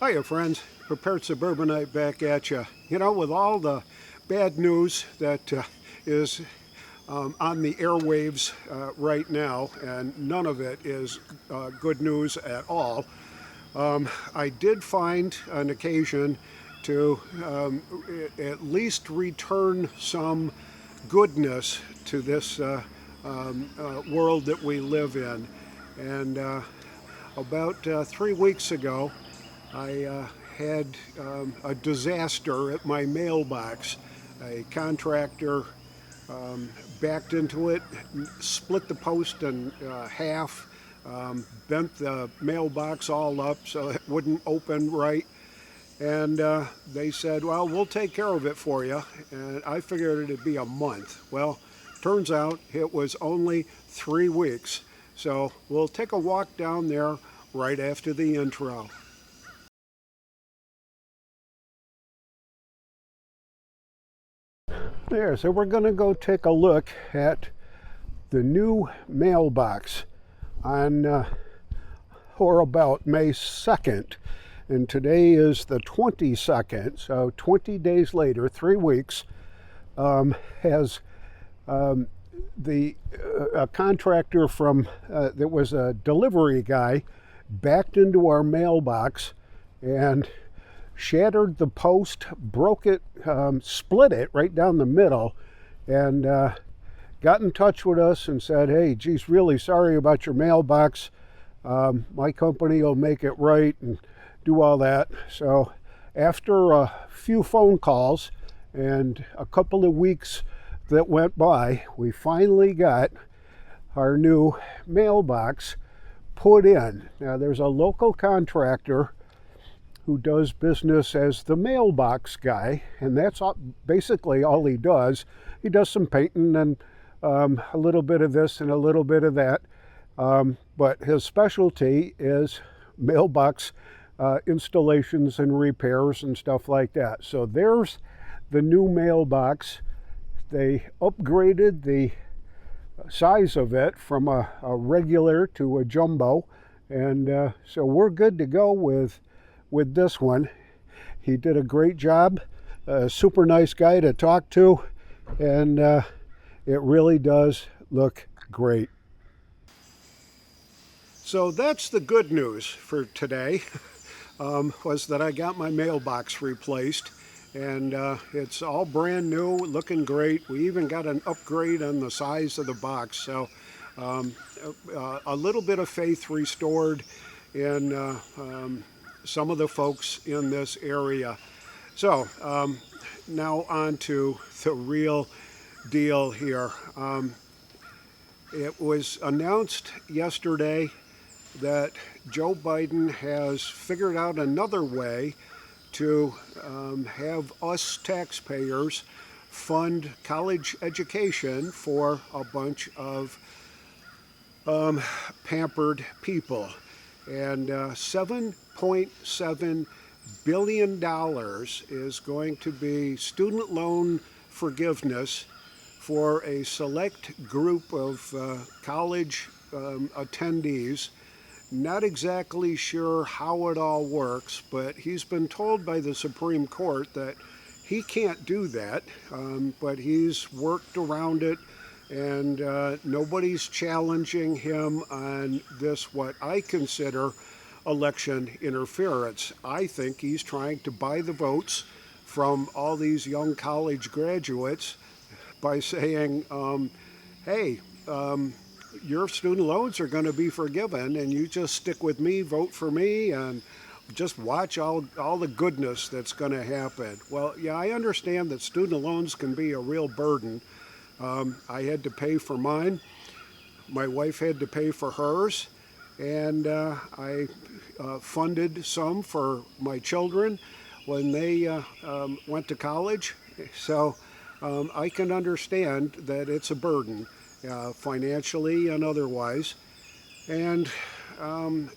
Hiya friends, Prepared Suburbanite back at you. You know, with all the bad news that is on the airwaves right now, and none of it is good news at all, I did find an occasion to at least return some goodness to this world that we live in. And about 3 weeks ago, I had a disaster at my mailbox. A contractor backed into it, split the post in half, bent the mailbox all up so it wouldn't open right. And they said, well, we'll take care of it for you. And I figured it'd be a month. Well, turns out it was only 3 weeks. So we'll take a walk down there right after the intro. There, so we're going to go take a look at the new mailbox on or about May 2nd. And today is the 22nd, so 20 days later, 3 weeks, has a contractor from, that was a delivery guy, backed into our mailbox and shattered the post, broke it, split it right down the middle, and got in touch with us and said, hey, geez, really sorry about your mailbox. My company will make it right and do all that. So after a few phone calls and a couple of weeks that went by, we finally got our new mailbox put in. Now there's a local contractor who does business as the mailbox guy, and that's basically all he does. He does some painting and a little bit of this and a little bit of that, but his specialty is mailbox installations and repairs and stuff like that. So there's the new mailbox. They upgraded the size of it from a regular to a jumbo, and so we're good to go with this one. He did a great job, a super nice guy to talk to, and it really does look great. So that's the good news for today, was that I got my mailbox replaced, and it's all brand new, looking great. We even got an upgrade on the size of the box, so a little bit of faith restored in some of the folks in this area. So now on to the real deal here. It was announced yesterday that Joe Biden has figured out another way to have us taxpayers fund college education for a bunch of pampered people. And $7.7 billion is going to be student loan forgiveness for a select group of college attendees. Not exactly sure how it all works, but he's been told by the Supreme Court that he can't do that, but he's worked around it, and nobody's challenging him on this, what I consider election interference. I think he's trying to buy the votes from all these young college graduates by saying, hey, your student loans are going to be forgiven, and you just stick with me, vote for me, and just watch all the goodness that's going to happen. Well, yeah, I understand that student loans can be a real burden. I had to pay for mine. My wife had to pay for hers, and I funded some for my children when they went to college. So I can understand that it's a burden, financially and otherwise. And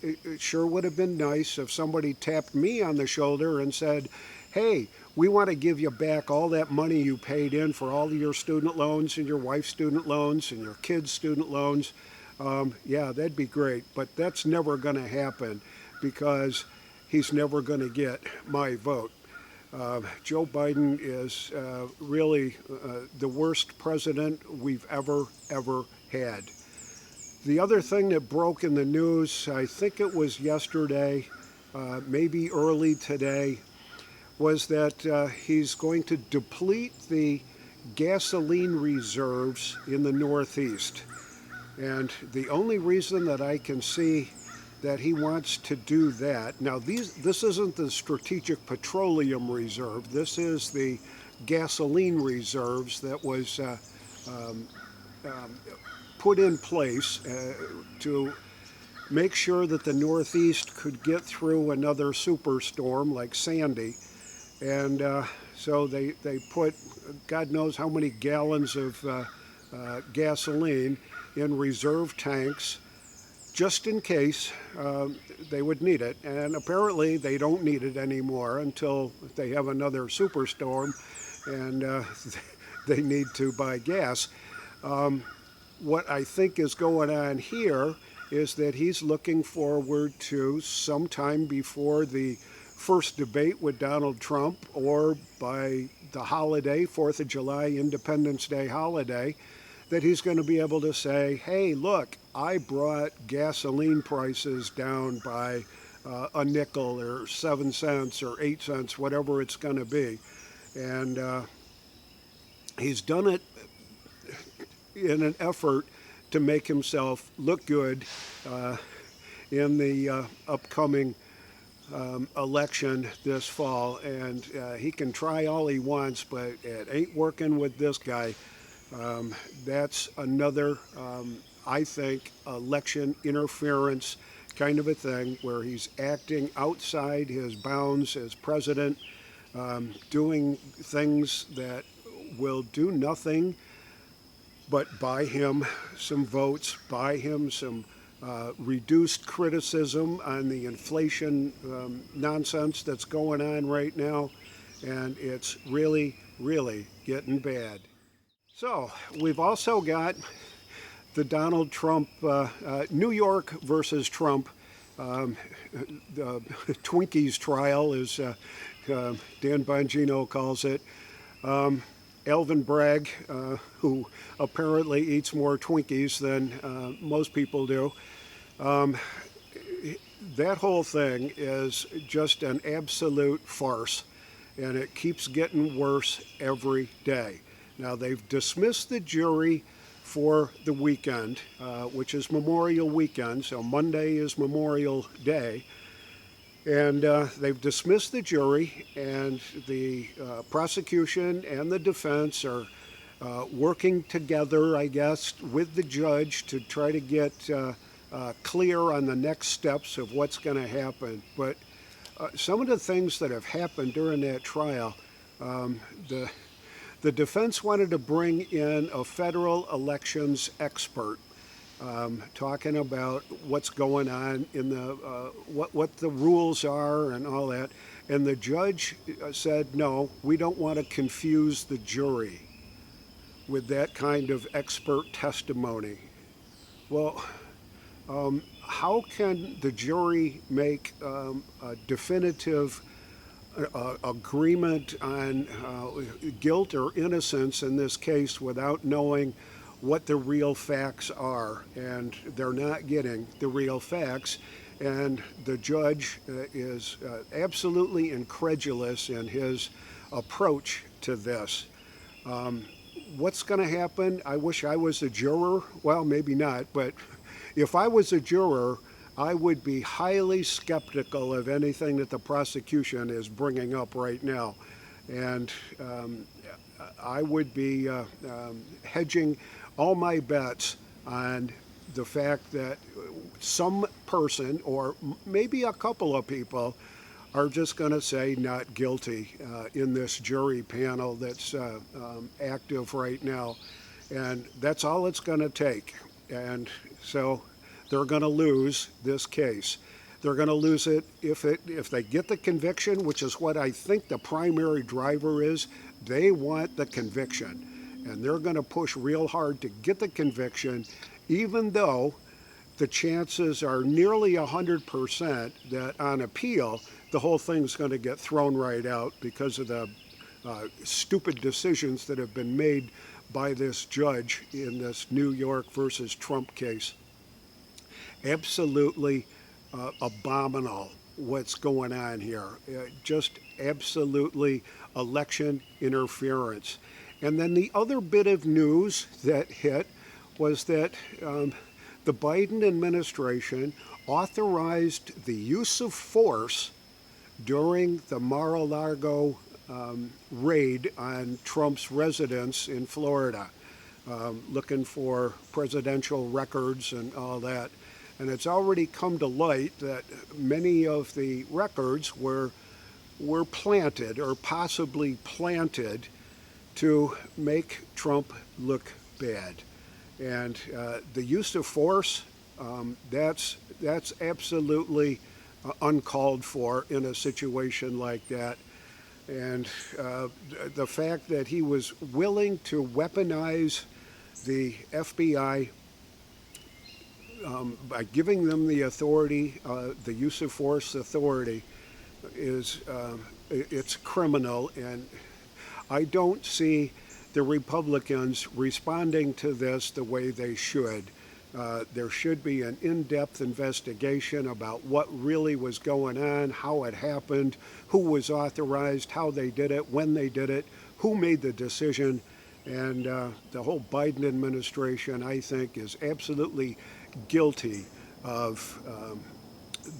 it sure would have been nice if somebody tapped me on the shoulder and said, hey, we want to give you back all that money you paid in for all of your student loans and your wife's student loans and your kids' student loans. Yeah, that'd be great, but that's never going to happen because he's never going to get my vote. Joe Biden is really the worst president we've ever had. The other thing that broke in the news, I think it was yesterday, maybe early today, was that he's going to deplete the gasoline reserves in the Northeast. And the only reason that I can see that he wants to do that, now this isn't the Strategic Petroleum Reserve, this is the gasoline reserves that was put in place to make sure that the Northeast could get through another superstorm like Sandy. And so they put God knows how many gallons of gasoline in reserve tanks just in case they would need it. And apparently they don't need it anymore until they have another superstorm and they need to buy gas. What I think is going on here is that he's looking forward to sometime before the first debate with Donald Trump or by the holiday, 4th of July, Independence Day holiday, that he's going to be able to say, hey, look, I brought gasoline prices down by a nickel or 7 cents or 8 cents, whatever it's going to be. And he's done it in an effort to make himself look good in the upcoming election this fall. And he can try all he wants, but it ain't working with this guy. That's another, I think, election interference kind of a thing where he's acting outside his bounds as president, doing things that will do nothing but buy him some votes, buy him some reduced criticism on the inflation nonsense that's going on right now, and it's really, really getting bad. So we've also got the Donald Trump, New York versus Trump, the Twinkies trial, as Dan Bongino calls it. Alvin Bragg, who apparently eats more Twinkies than most people do, that whole thing is just an absolute farce, and it keeps getting worse every day. Now, they've dismissed the jury for the weekend, which is Memorial Weekend, so Monday is Memorial Day. And they've dismissed the jury, and the prosecution and the defense are working together, I guess, with the judge to try to get clear on the next steps of what's going to happen. But some of the things that have happened during that trial, the defense wanted to bring in a federal elections expert, talking about what's going on in the what the rules are and all that. And the judge said, no, we don't want to confuse the jury with that kind of expert testimony. Well, how can the jury make a definitive agreement on guilt or innocence in this case without knowing what the real facts are? And they're not getting the real facts, and the judge is absolutely incredulous in his approach to this. What's going to happen? I wish I was a juror. Well, maybe not, but if I was a juror, I would be highly skeptical of anything that the prosecution is bringing up right now. And I would be hedging all my bets on the fact that some person, or maybe a couple of people, are just going to say not guilty in this jury panel that's active right now. And that's all it's going to take. And so they're going to lose this case. They're going to lose it if they get the conviction, which is what I think the primary driver is. They want the conviction, and they're going to push real hard to get the conviction, even though the chances are nearly 100% that on appeal, the whole thing's going to get thrown right out because of the stupid decisions that have been made by this judge in this New York versus Trump case. Absolutely abominable what's going on here. Just absolutely election interference. And then the other bit of news that hit was that the Biden administration authorized the use of force during the Mar-a-Lago raid on Trump's residence in Florida, looking for presidential records and all that. And it's already come to light that many of the records were planted or possibly planted to make Trump look bad. And the use of force, that's absolutely uncalled for in a situation like that. And the fact that he was willing to weaponize the FBI by giving them the authority, the use of force authority, is it's criminal. And I don't see the Republicans responding to this the way they should. There should be an in-depth investigation about what really was going on, how it happened, who was authorized, how they did it, when they did it, who made the decision. And the whole Biden administration, I think, is absolutely guilty of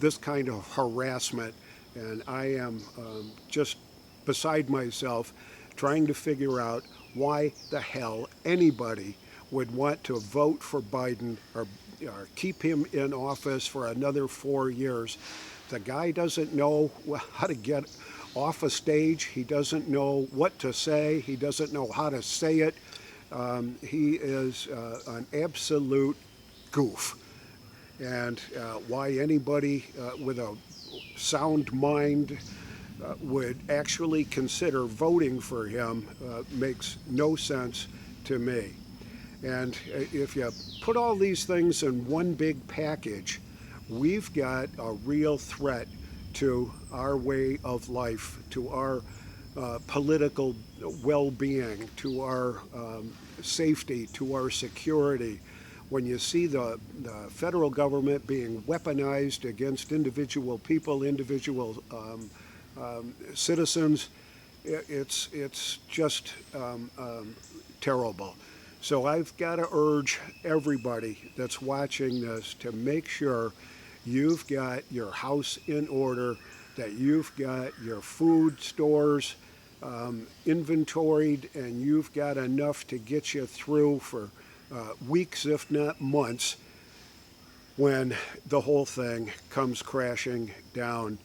this kind of harassment. And I am just beside myself trying to figure out why the hell anybody would want to vote for Biden or keep him in office for another 4 years. The guy doesn't know how to get off a stage. He doesn't know what to say. He doesn't know how to say it. He is an absolute goof. And why anybody with a sound mind would actually consider voting for him makes no sense to me. And if you put all these things in one big package, we've got a real threat to our way of life, to our political well-being, to our safety, to our security. When you see the federal government being weaponized against individual people, individual citizens, it's just terrible. So I've got to urge everybody that's watching this to make sure you've got your house in order, that you've got your food stores inventoried, and you've got enough to get you through for weeks, if not months, when the whole thing comes crashing down.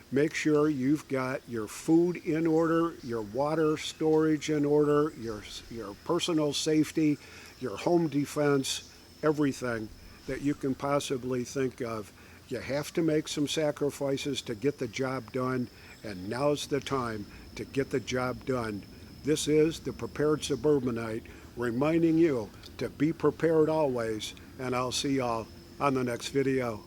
Make sure you've got your food in order, your water storage in order, your personal safety, your home defense, everything that you can possibly think of. You have to make some sacrifices to get the job done, and now's the time to get the job done. This is the Prepared Suburbanite reminding you to be prepared always, and I'll see y'all on the next video.